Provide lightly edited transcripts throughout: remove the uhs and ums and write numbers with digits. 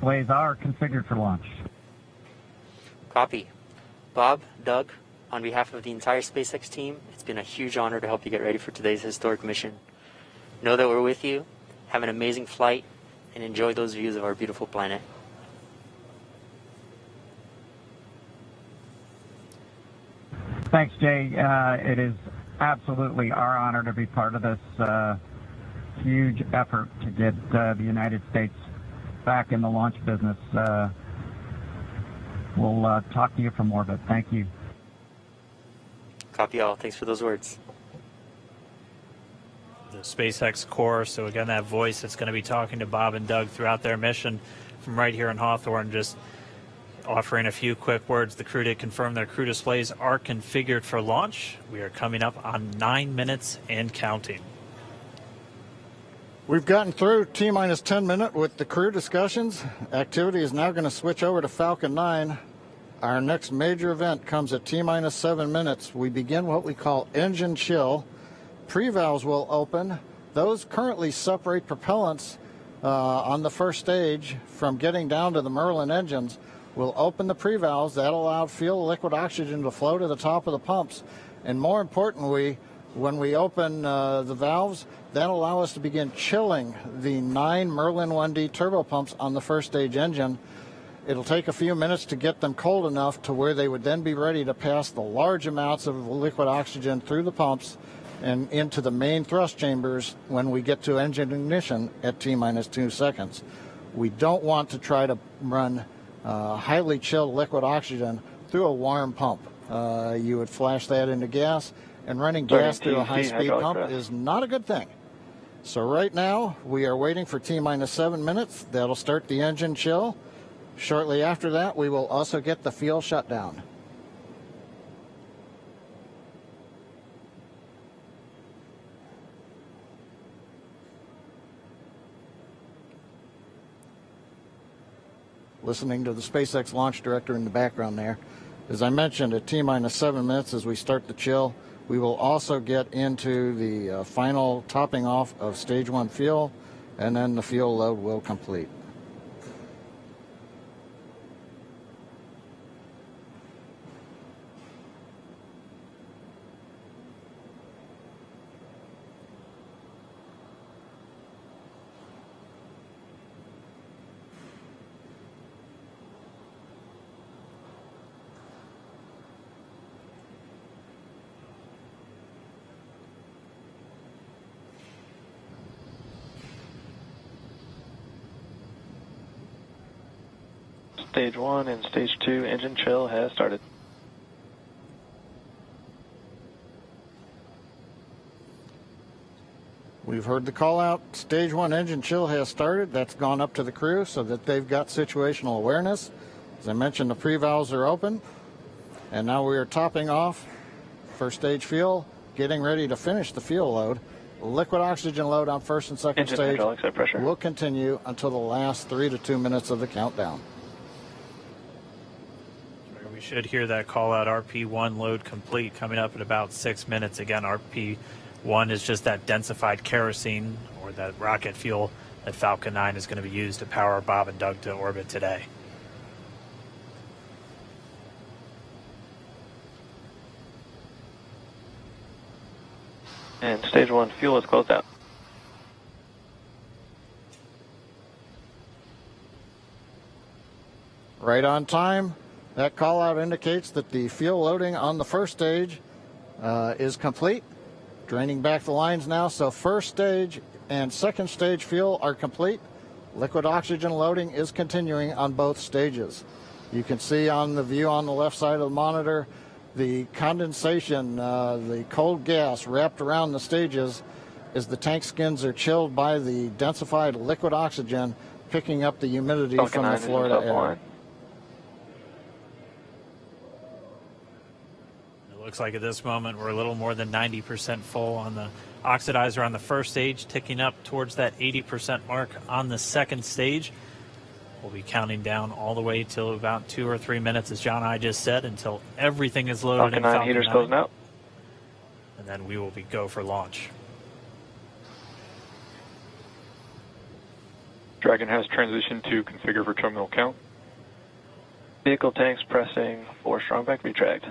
displays are configured for launch. Copy. Bob, Doug, on behalf of the entire SpaceX team, it's been a huge honor to help you get ready for today's historic mission. Know that we're with you, have an amazing flight, and enjoy those views of our beautiful planet. Thanks, Jay. It is absolutely our honor to be part of this huge effort to get the United States back in the launch business. We'll talk to you from orbit. Thank you. Copy all. Thanks for those words. The SpaceX Corps, so again, that voice that's going to be talking to Bob and Doug throughout their mission from right here in Hawthorne, just offering a few quick words. The crew did confirm their crew displays are configured for launch. We are coming up on 9 minutes and counting. We've gotten through T-minus 10 minute with the crew discussions. Activity is now going to switch over to Falcon 9. Our next major event comes at T-minus 7 minutes. We begin what we call engine chill. Pre-valves will open. Those currently separate propellants on the first stage from getting down to the Merlin engines. We'll open the pre-valves. That'll allow fuel liquid oxygen to flow to the top of the pumps. And more importantly, when we open the valves, that'll allow us to begin chilling the 9 Merlin 1D turbopumps on the first stage engine. It'll take a few minutes to get them cold enough to where they would then be ready to pass the large amounts of liquid oxygen through the pumps and into the main thrust chambers when we get to engine ignition at T-minus 2 seconds. We don't want to try to run highly chilled liquid oxygen through a warm pump. You would flash that into gas, and running gas through a high-speed pump is not a good thing. So right now, we are waiting for T-minus 7 minutes. That'll start the engine chill. Shortly after that, we will also get the fuel shutdown. Listening to the SpaceX launch director in the background there. As I mentioned, at T-minus 7 minutes as we start the chill, we will also get into the final topping off of stage 1 fuel, and then the fuel load will complete. Stage 1 and Stage 2 engine chill has started. We've heard the call out. Stage 1 engine chill has started. That's gone up to the crew so that they've got situational awareness. As I mentioned, the pre-valves are open. And now we are topping off first stage fuel, getting ready to finish the fuel load. Liquid oxygen load on first and second Engine stage hydraulics at pressure will continue until the last 3 to 2 minutes of the countdown. We should hear that call out RP1 load complete coming up in about 6 minutes. Again, RP1 is just that densified kerosene or that rocket fuel that Falcon 9 is going to be used to power Bob and Doug to orbit today. and Stage 1 fuel is closed out. Right on time. That call out indicates that the fuel loading on the first stage is complete. Draining back the lines now, so first stage and second stage fuel are complete. Liquid oxygen loading is continuing on both stages. You can see on the view on the left side of the monitor the condensation, the cold gas wrapped around the stages as the tank skins are chilled by the densified liquid oxygen picking up the humidity Falcon from the 9 Florida air. line. It looks like at this moment we're a little more than 90% full on the oxidizer on the first stage, ticking up towards that 80% mark on the second stage. We'll be counting down all the way till about 2 or 3 minutes, as John and I just said, until everything is loaded Falcon in 9 Falcon heaters 9. closing out. And then we will be go for launch. Dragon has transitioned to configure for terminal count. Vehicle tanks pressing for strongback retract.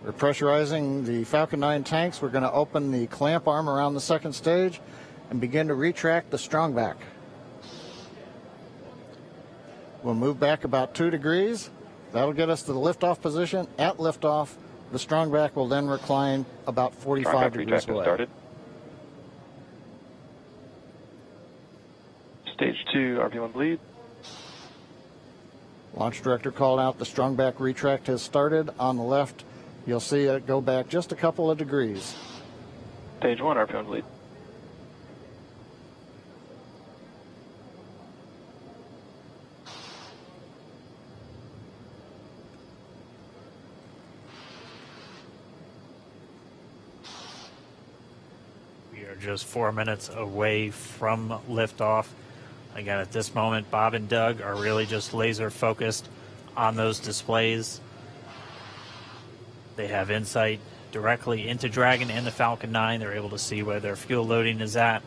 We're pressurizing the Falcon 9 tanks. We're going to open the clamp arm around the second stage and begin to retract the strongback. We'll move back about 2 degrees. That'll get us to the liftoff position. At liftoff, the strongback will then recline about 45 degrees away. Started. Stage 2, RP1 bleed. Launch director called out the strongback retract has started. On the left, you'll see it go back just a couple of degrees. Stage 1, RP1 bleed. We are just 4 minutes away from liftoff. Again, at this moment, Bob and Doug are really just laser focused on those displays. They have insight directly into Dragon and the Falcon 9. They're able to see where their fuel loading is at,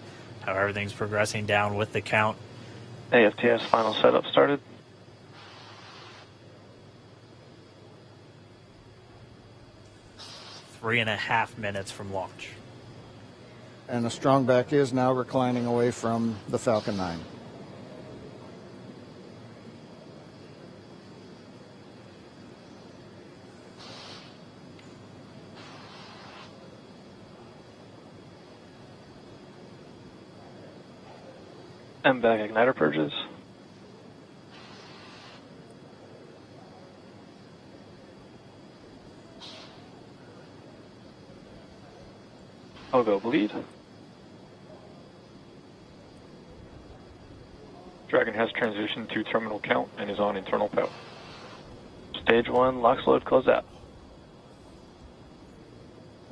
how everything's progressing down with the count. AFTS final setup started. Three and a half minutes from launch. And the strongback is now reclining away from the Falcon 9. MVAC igniter purges. Go bleed. Dragon has transitioned to terminal count and is on internal power. Stage 1, LOX load close out.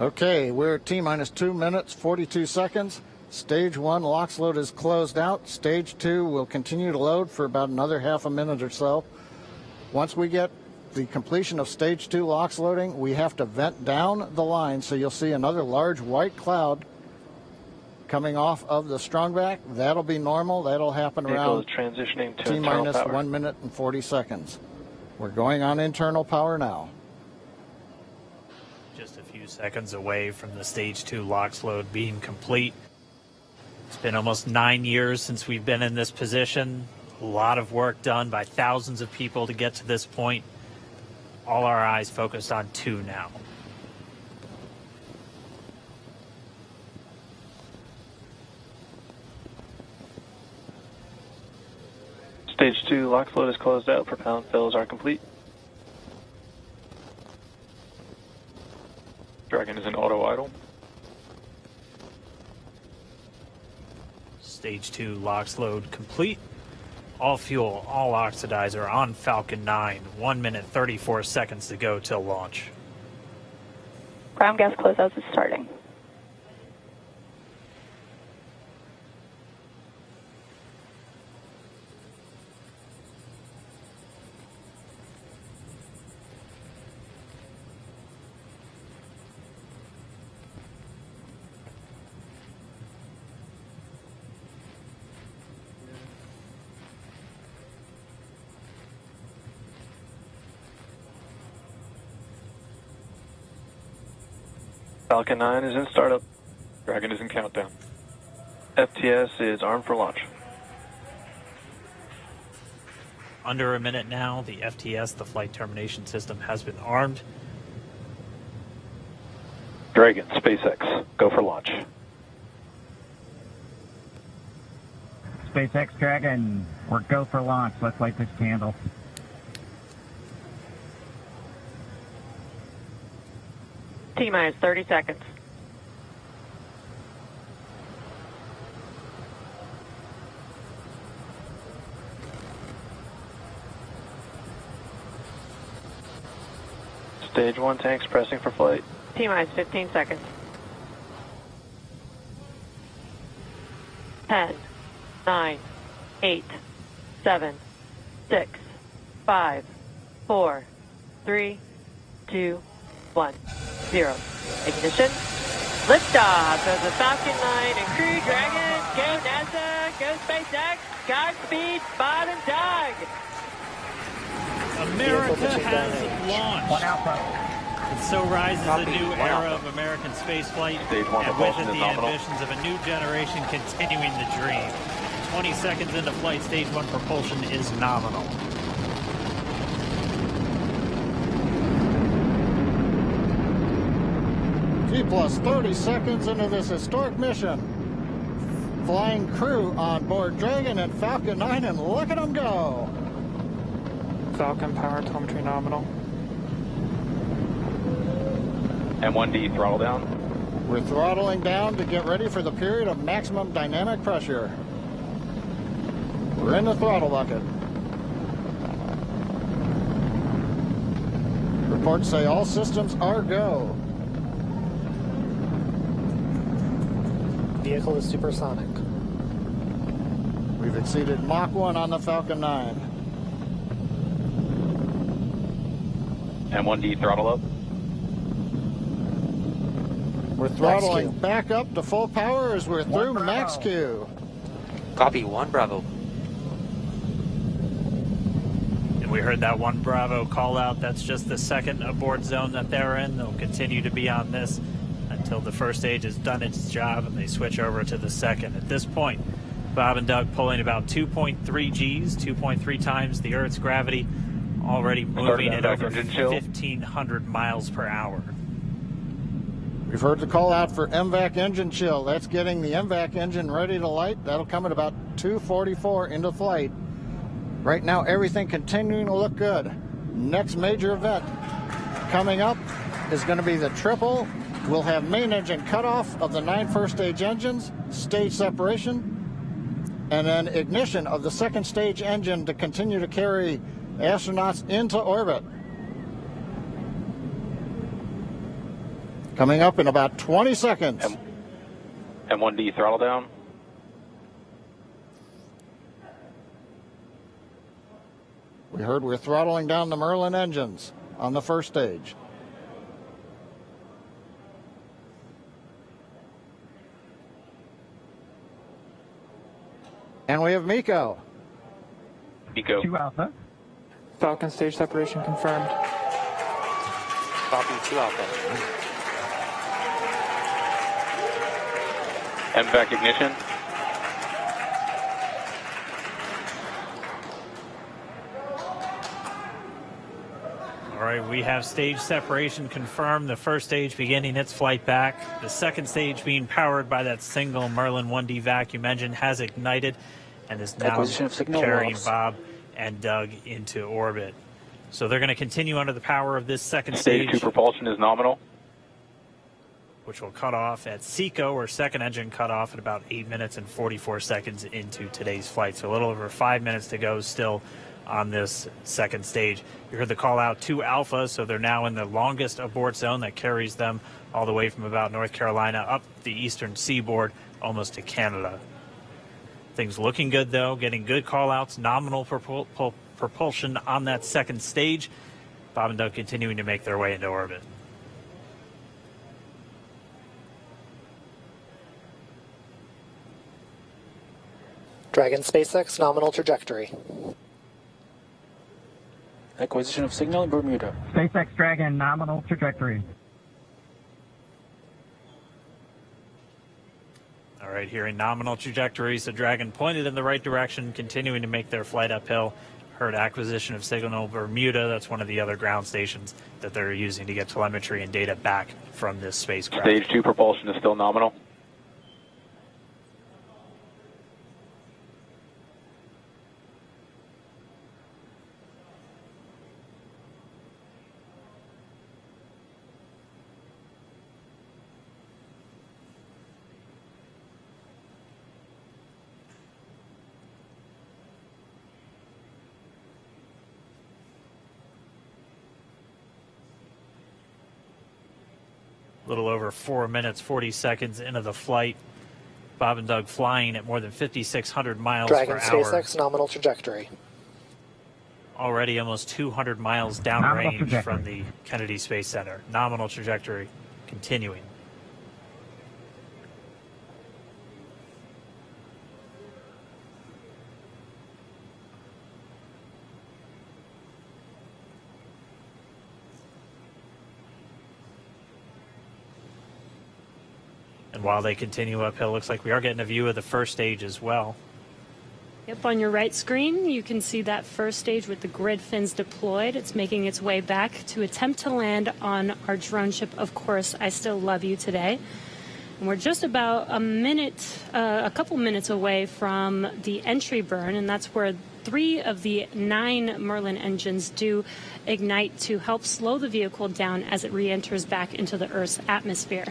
Okay, we're at T-minus 2 minutes, 42 seconds. Stage 1 LOX load is closed out. Stage 2 will continue to load for about another half a minute or so. Once we get the completion of Stage 2 LOX loading, we have to vent down the line, so you'll see another large white cloud coming off of the strongback. That'll be normal. That'll happen Vehicle around is transitioning to T-minus internal power. 1 minute and 40 seconds. We're going on internal power now. Just a few seconds away from the Stage 2 LOX load being complete. It's been almost 9 years since we've been in this position. A lot of work done by thousands of people to get to this point. All our eyes focused on 2 now. Stage 2 LOX load is closed out. Propellant fills are complete. Dragon is in auto idle. Stage 2 LOX load complete. All fuel, all oxidizer on Falcon 9. 1 minute, 34 seconds to go till launch. Ground gas closeouts is starting. Falcon 9 is in startup. Dragon is in countdown. FTS is armed for launch. Under a minute now, the FTS, the flight termination system, has been armed. Dragon, SpaceX, go for launch. SpaceX Dragon, we're go for launch. Let's light this candle. T-minus 30 seconds. Stage 1 tanks pressing for flight. T-minus 15 seconds. 10, 9, 8, 7, 6, 5, 4, 3, 2, 1. 0. Ignition. Liftoff of the Falcon 9 and Crew Dragon. Go NASA, go SpaceX, Godspeed, Bob and Doug. America has launched. One Alpha. And so rises a new era of American spaceflight, and with it the ambitions of a new generation continuing the dream. 20 seconds into flight, stage 1 propulsion is nominal. T plus 30 seconds into this historic mission. Flying crew on board Dragon and Falcon 9, and look at them go. Falcon power telemetry nominal. M1D throttle down. We're throttling down to get ready for the period of maximum dynamic pressure. We're in the throttle bucket. Reports say all systems are go. Vehicle is supersonic. We've exceeded Mach 1 on the Falcon 9. M1D throttle up. We're throttling back up to full power as we're through max Q. Copy, 1 Bravo. And we heard that 1 Bravo call out. That's just the second abort zone that they're in. They'll continue to be on this until the first stage has done its job and they switch over to the second. At this point, Bob and Doug pulling about 2.3 Gs, 2.3 times the Earth's gravity, already moving at over 1,500 miles per hour. We've heard the call out for MVAC engine chill. That's getting the MVAC engine ready to light. That'll come at about 2:44 into flight. Right now, everything continuing to look good. Next major event coming up is going to be the triple. We'll have main engine cutoff of the 9 first stage engines, stage separation, and then ignition of the second stage engine to continue to carry astronauts into orbit. Coming up in about 20 seconds. M1D throttle down. We heard we're throttling down the Merlin engines on the first stage. And we have Miko. Miko. 2 Alpha. Falcon stage separation confirmed. Copy, 2 Alpha. MVAC ignition. All right, we have stage separation confirmed. The first stage beginning its flight back. The second stage being powered by that single Merlin 1D vacuum engine has ignited and is now carrying Bob and Doug into orbit. So they're going to continue under the power of this second stage. Stage 2 propulsion is nominal. Which will cut off at SECO, or second engine cut off at about 8 minutes and 44 seconds into today's flight. So a little over 5 minutes to go still on this second stage. You heard the call out 2 Alpha, so they're now in the longest abort zone that carries them all the way from about North Carolina up the eastern seaboard almost to Canada. Things looking good though, getting good call outs, nominal propulsion on that second stage. Bob and Doug continuing to make their way into orbit. Dragon SpaceX nominal trajectory. Acquisition of signal in Bermuda. SpaceX Dragon nominal trajectory. All right, here in nominal trajectory, so Dragon pointed in the right direction, continuing to make their flight uphill. Heard acquisition of signal Bermuda. That's one of the other ground stations that they're using to get telemetry and data back from this spacecraft. Stage 2 propulsion is still nominal. A little over 4 minutes, 40 seconds into the flight. Bob and Doug flying at more than 5,600 miles Dragon per hour. SpaceX nominal trajectory. already almost 200 miles Nominal downrange trajectory. from the Kennedy Space Center. Nominal trajectory continuing. And while they continue uphill, looks like we are getting a view of the first stage as well. Yep, on your right screen, you can see that first stage with the grid fins deployed. It's making its way back to attempt to land on our drone ship, Of Course, I Still Love You today. And we're just about a couple minutes away from the entry burn, and that's where 3 of the 9 Merlin engines do ignite to help slow the vehicle down as it re-enters back into the Earth's atmosphere.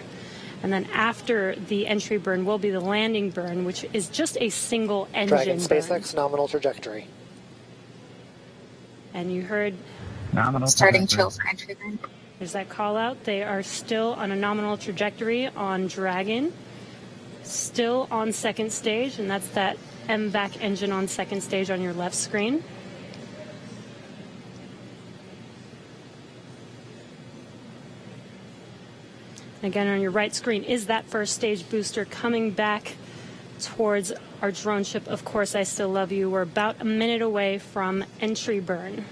And then after the entry burn will be the landing burn, which is just a single engine Dragon burn. SpaceX nominal trajectory. And you heard Nominal Starting trajectory. chill for entry burn. there's that call out. They are still on a nominal trajectory on Dragon, still on second stage, and that's that MVAC engine on second stage on your left screen. Again, on your right screen is that first stage booster coming back towards our drone ship, Of Course, I Still Love You. We're about a minute away from entry burn.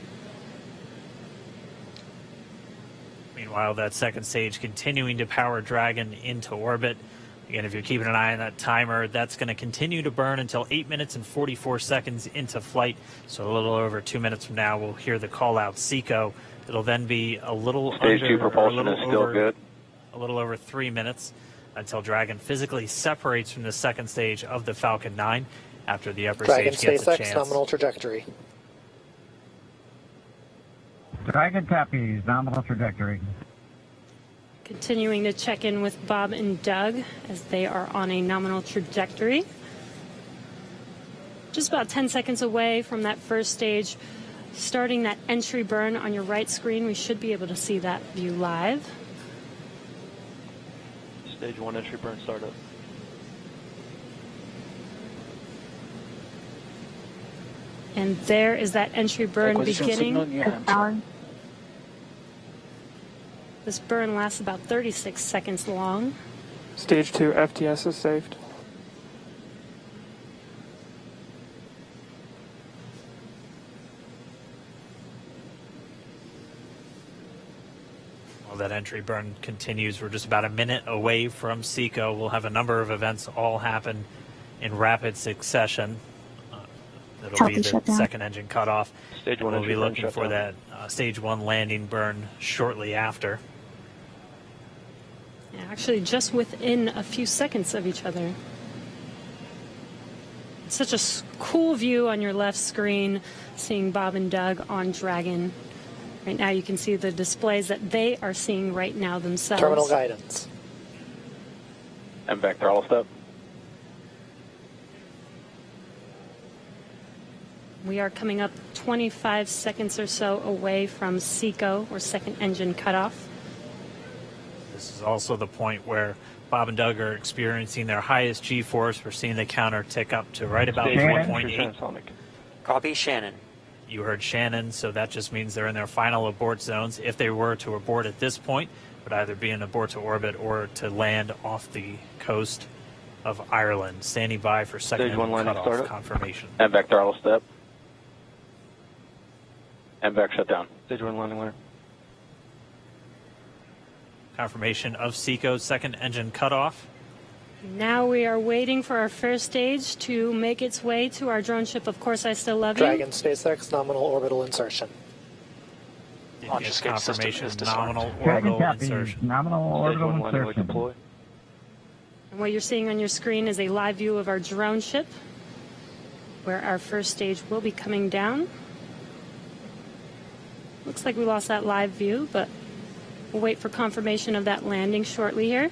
Meanwhile, that second stage continuing to power Dragon into orbit. Again, if you're keeping an eye on that timer, that's going to continue to burn until 8 minutes and 44 seconds into flight. So a little over 2 minutes from now, we'll hear the call out SECO. It'll then be a little Stage 2 propulsion is still good. A little over 3 minutes until Dragon physically separates from the second stage of the Falcon 9 after the upper Dragon stage gets a SpaceX chance. nominal trajectory. Dragon copies. Nominal trajectory. Continuing to check in with Bob and Doug as they are on a nominal trajectory. Just about 10 seconds away from that first stage, starting that entry burn on your right screen. We should be able to see that view live. Stage 1 entry burn startup. And there is that entry burn beginning. This burn lasts about 36 seconds long. Stage 2 FTS is saved. While that entry burn continues, we're just about a minute away from SECO. We'll have a number of events all happen in rapid succession. That'll be the second engine cutoff. Stage 1 We'll entry be burn looking for shutdown. that stage 1 landing burn shortly after. Yeah, actually, just within a few seconds of each other. It's such a cool view on your left screen, seeing Bob and Doug on Dragon. Right now you can see the displays that they are seeing right now themselves. Terminal guidance. MVAC throttle step. We are coming up 25 seconds or so away from SECO, or second engine cutoff. This is also the point where Bob and Doug are experiencing their highest G-force. We're seeing the counter tick up to right about Stage 1 entry 1.8. transonic. Copy, Shannon. You heard Shannon, so that just means they're in their final abort zones. If they were to abort at this point, it would either be an abort to orbit or to land off the coast of Ireland. Standing by for second Stage 1 engine landing cutoff startup. confirmation. MVAC throttle step. MVAC shutdown. Stage 1 landing ladder. Confirmation of SECO's second engine cutoff. Now we are waiting for our first stage to make its way to our drone ship, Of Course, I Still Love You. Dragon SpaceX nominal orbital insertion. Didn't get escape system confirmation is disarmed. nominal Dragon orbital copies. insertion. Nominal Stage orbital 1 landing leg insertion. deploy. And what you're seeing on your screen is a live view of our drone ship, where our first stage will be coming down. Looks like we lost that live view, but we'll wait for confirmation of that landing shortly here.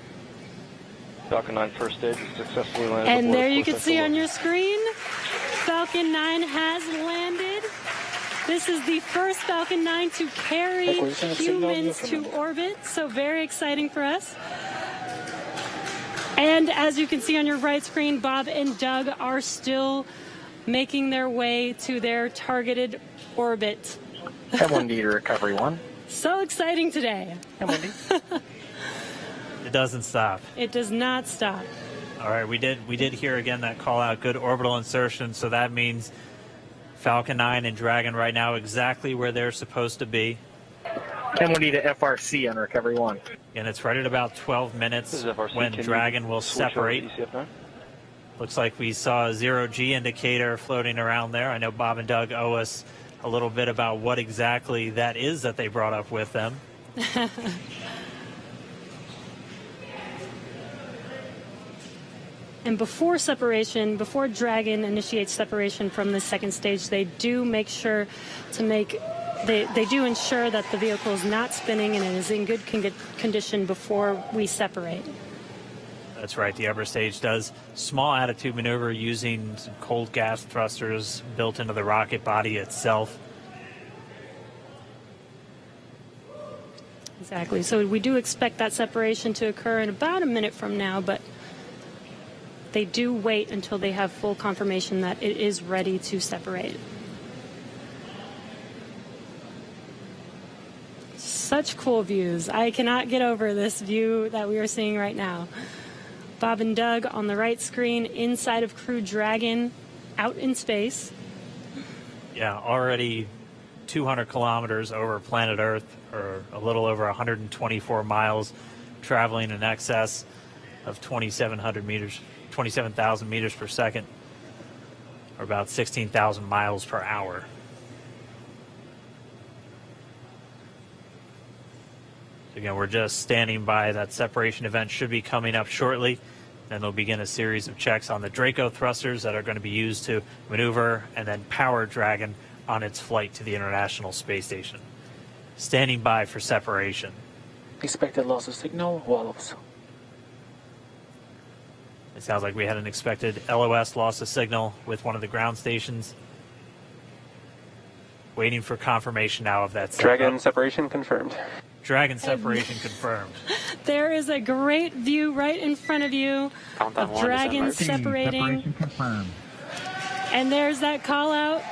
Falcon 9 first stage is successfully landed. And aboard there you Of can Course I see Still on Love your screen, Falcon 9 has landed. This is the first Falcon 9 to carry humans to orbit, so very exciting for us. And as you can see on your right screen, Bob and Doug are still making their way to their targeted orbit. M1D to recovery 1. So exciting today. M1D. It doesn't stop. It does not stop. All right, we did hear again that call out, good orbital insertion, so that means Falcon 9 and Dragon right now exactly where they're supposed to be. M1D to FRC on recovery 1. And it's right at about 12 minutes when Dragon will separate. Looks like we saw a 0G indicator floating around there. I know Bob and Doug owe us a little bit about what exactly that is that they brought up with them. And before separation, before Dragon initiates separation from the second stage, they do make sure to make, they do ensure that the vehicle is not spinning and it is in good condition before we separate. That's right. The upper stage does small attitude maneuver using some cold gas thrusters built into the rocket body itself. Exactly. So we do expect that separation to occur in about a minute from now, but they do wait until they have full confirmation that it is ready to separate. Such cool views. I cannot get over this view that we are seeing right now. Bob and Doug on the right screen inside of Crew Dragon out in space. Yeah, already 200 kilometers over planet Earth, or a little over 124 miles, traveling in excess of 2,700 meters. 27,000 meters per second, or about 16,000 miles per hour. Again, we're just standing by. That separation event should be coming up shortly. Then they'll begin a series of checks on the Draco thrusters that are going to be used to maneuver and then power Dragon on its flight to the International Space Station. Standing by for separation. Expected loss of signal, wallows. It sounds like we had an expected LOS, loss of signal, with one of the ground stations. Waiting for confirmation now of that. Dragon separation confirmed. Dragon separation confirmed. There is a great view right in front of you of Dragon separating. Separation confirmed. And there's that call out.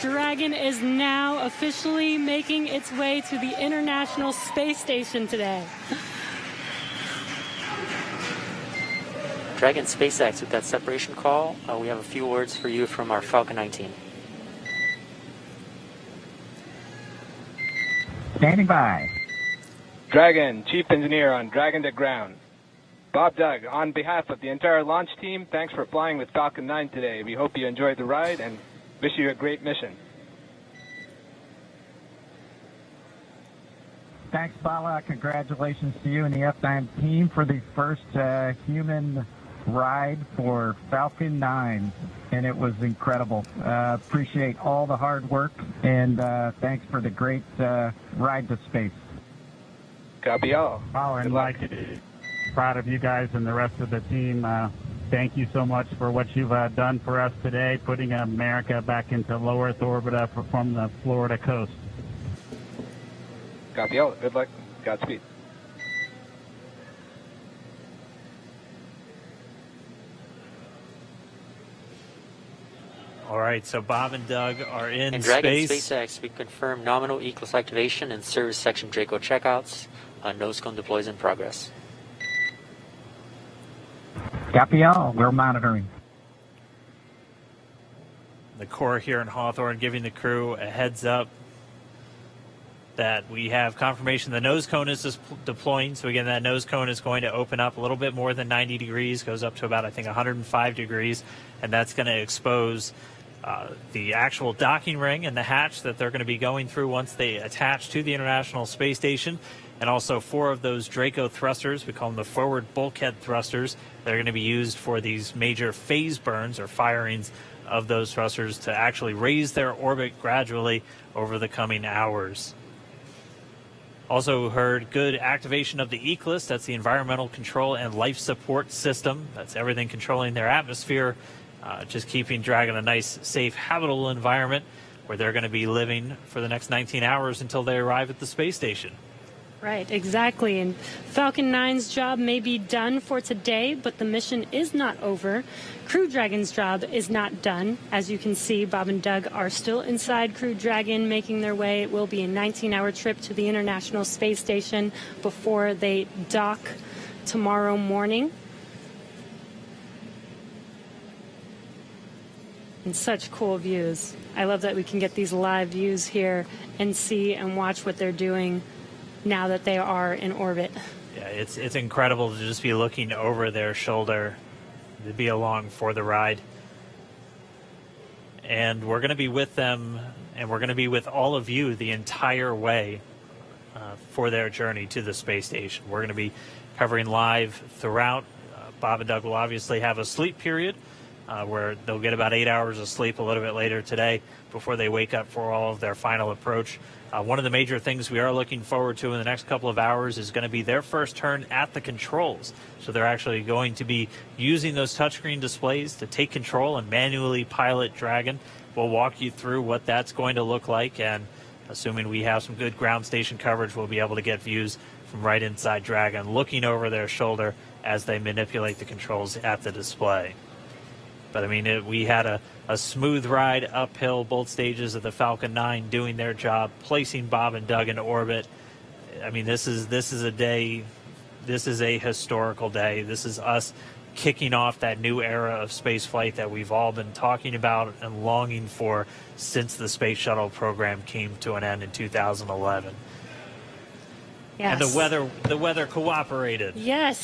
Dragon is now officially making its way to the International Space Station today. Dragon SpaceX with that separation call. We have a few words for you from our Falcon 9 team. Standing by. Dragon, Chief Engineer on Dragon to Ground. Bob Doug, on behalf of the entire launch team, thanks for flying with Falcon 9 today. We hope you enjoyed the ride and wish you a great mission. Thanks, Bala. Congratulations to you and the F9 team for the first human ride for Falcon 9, and it was incredible. Appreciate all the hard work, and thanks for the great ride to space. Copy all. Oh, and like, proud of you guys and the rest of the team. Thank you so much for what you've done for us today, putting America back into low Earth orbit from the Florida coast. Copy all. Good luck. Godspeed. All right, so Bob and Doug are in And Dragon space. SpaceX, we confirm nominal ECLS activation and service section Draco checkouts. Nose cone deploys in progress. Copy all. We're monitoring. The Corps here in Hawthorne giving the crew a heads up that we have confirmation the nose cone is deploying. So again, that nose cone is going to open up a little bit more than 90 degrees, goes up to about, I think, 105 degrees, and that's going to expose the actual docking ring and the hatch that they're going to be going through once they attach to the International Space Station. And also 4 of those Draco thrusters, we call them the forward bulkhead thrusters, they're going to be used for these major phase burns or firings of those thrusters to actually raise their orbit gradually over the coming hours. Also heard good activation of the ECLS, that's the Environmental Control and Life Support System. That's everything controlling their atmosphere, just keeping Dragon a nice, safe, habitable environment where they're going to be living for the next 19 hours until they arrive at the space station. Right, exactly. And Falcon 9's job may be done for today, but the mission is not over. Crew Dragon's job is not done. As you can see, Bob and Doug are still inside Crew Dragon, making their way. It will be a 19-hour trip to the International Space Station before they dock tomorrow morning. And such cool views. I love that we can get these live views here and see and watch what they're doing now that they are in orbit. Yeah, it's incredible to just be looking over their shoulder, to be along for the ride. And we're going to be with them, and we're going to be with all of you the entire way for their journey to the space station. We're going to be covering live throughout. Bob and Doug will obviously have a sleep period where they'll get about 8 hours of sleep a little bit later today before they wake up for all of their final approach. One of the major things we are looking forward to in the next couple of hours is going to be their first turn at the controls. So they're actually going to be using those touchscreen displays to take control and manually pilot Dragon. We'll walk you through what that's going to look like, and assuming we have some good ground station coverage, we'll be able to get views from right inside Dragon, looking over their shoulder as they manipulate the controls at the display. But I mean, we had a smooth ride uphill, both stages of the Falcon 9 doing their job, placing Bob and Doug in orbit. I mean, this is a day, this is a historical day. This is us kicking off that new era of space flight that we've all been talking about and longing for since the Space Shuttle Program came to an end in 2011. Yes. And the weather cooperated. Yes.